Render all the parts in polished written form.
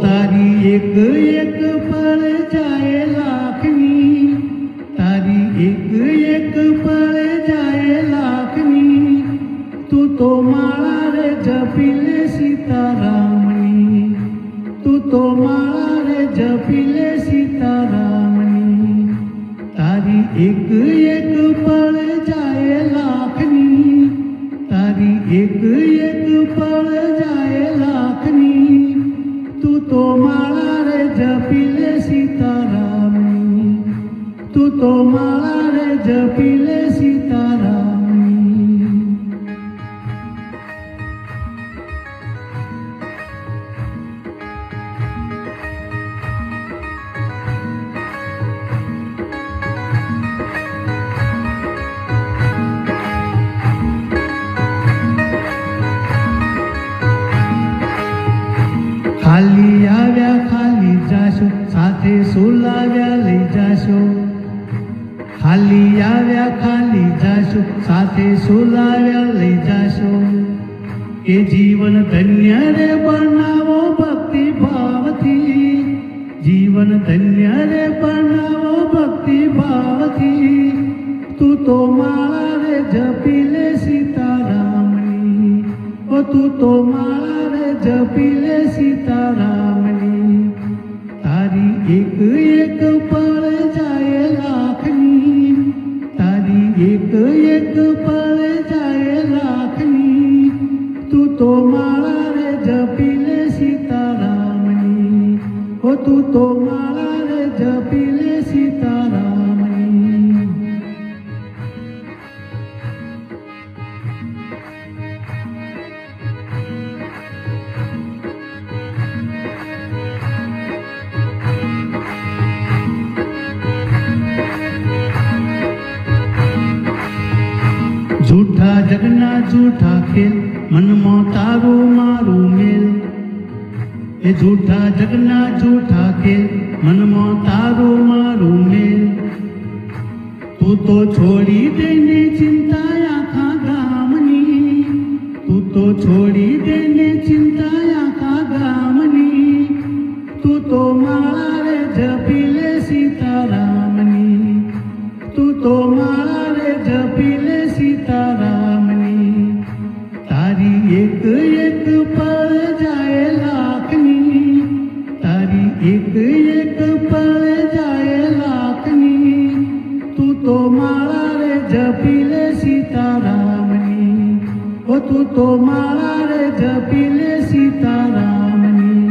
તારી એક એક પળ જાય લાખની, તારી એક એક પળ જાય લાખની, તું તો માળા રે જપી લે સીતારામની, તું તો માળા રે જપી લે સીતારામની. તારી એક એક પળ જાય લાખની, તારી એક એક પળ જાય લાખની, તું તો માળા રે જપી લે સીતારામની, તું તો માળા રે જપી લે સીતારામની. ખાલી આવ્યા ખાલી જાશો, સાથે સુલાવ્યા લઈ જાશો. ખાલી આવ્યા ખાલી જાશો, સાથે સુલાવ્યા લઈ જાશો. એ જીવન ધન્ય રે બનાવો ભક્તિ ભાવથી, જીવન ધન્ય રે બનાવો ભક્તિ ભાવથી, તું તો માળા રે જપી લે સીતારામની, ઓ તું તો માળા રે જપી લે સીતારામની. તારી એક એક પળ જાય લાખની, તારી એક એક પળ જાય લાખની, તું તો માળા રે જપી લે સીતારામની, ઓ તું તો માળા રે જપી લે સીતારામની. જૂઠા જગના જૂઠા ખેલ, મનમાં તારું મારું મેલ. એ જૂઠા જગના જૂઠા ખેલ, મનમાં તારું મારું મેલ. તું તો છોડી દેને ચિંતા આખા ગામની, તું તો છોડી દેને ચિંતા આખા ગામની, તું તો માળા રે જપી લે સીતારામની, તું તો માળા રે જપી લે સીતારામની. તારી એક એક પળ જાય લાખની, તારી એક એક પળ જાય લાખની, તું તો માળા રે જપી લે સીતારામની, ઓ તું તો માળા રે જપી લે સીતારામની.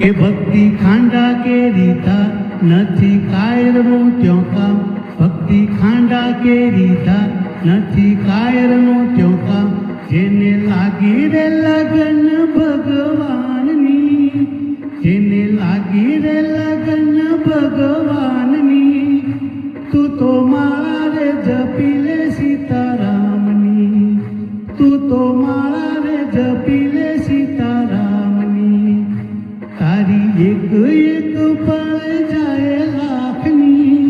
કે ભક્તિ ખાંડા કેરી થા, નથી કાયરનું ત્યો કામ. ભક્તિ ખાંડા કેરી થા, નથી કાયરનું ત્યો કામ. જેને લાગી રે લગન ભગવાનની, જેને લાગી રે લગન ભગવાનની, તું તો માળા રે જપી લે સીતારામની, તું તો માળા રે જપી લે સીતારામની. તારી એક એક પળ જાય લાખની,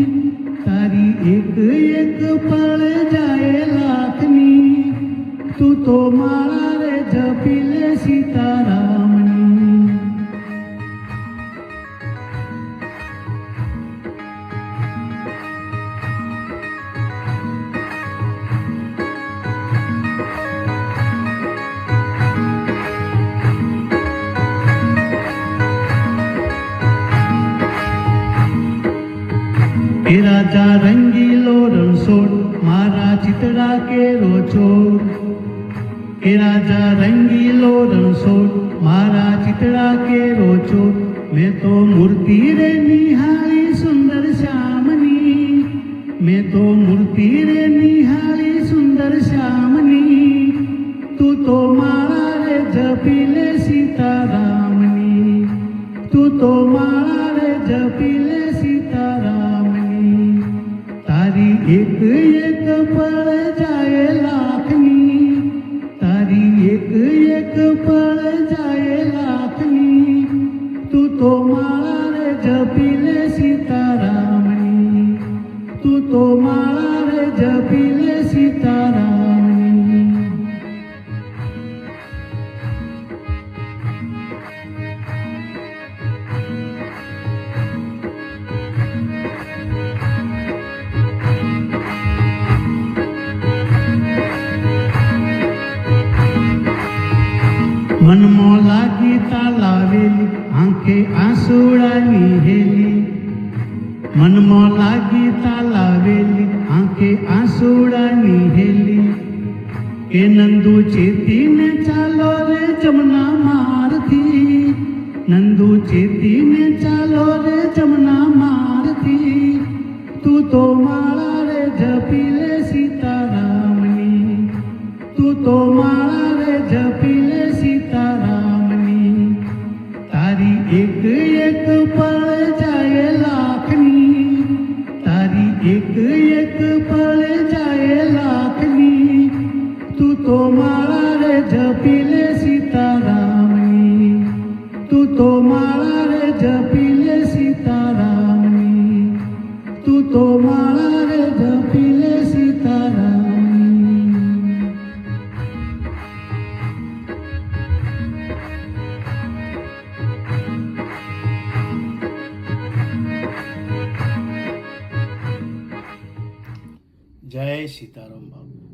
તારી એક એક પળ જાય લાખની, તું તો માળા રે જપી લે સીતારામની. એ રાજા રંગીલો રણછોડ, મારા ચિતડા કેરો છોડ. એ રાજા રંગીલો રણછોડ, મારા ચિતડા કેરો છોડ. મેં તો મૂર્તિ રે નિહાળી સુંદર શ્યામની, મેં તો મૂર્તિ રે નિહાળી સુંદર શ્યામની, તું તો માળા રે જપી લે સીતારામની, તું તો માળા રે જપી લે સીતારામની. તારી એક એક પળ જાય લાખની, તારી એક એક મનમાં લાગી તાલાવેલી આંખે આંસુડાની હેલી મનમાં લાગી તાલાવેલી આંખે આંસુડાની હેલી કે નંદુ ચેતીને ચાલો રે જમના મારથી નંદુ ચેતીને ચાલો રે જમના મારથી તું તો માળા રે જપી લે સીતારામની તું તો માળા રે જપી લે સીતારામની તારી એક એક પળ જાય લાખની તારી એક એક પળ જાય લાખની તું તો માળા રે જપી લે સીતારામની તું તો માળા રે જપી લે સીતારામની તું તો માળા રે જપી લે સીતારામની જય સીતારામ બાબુ.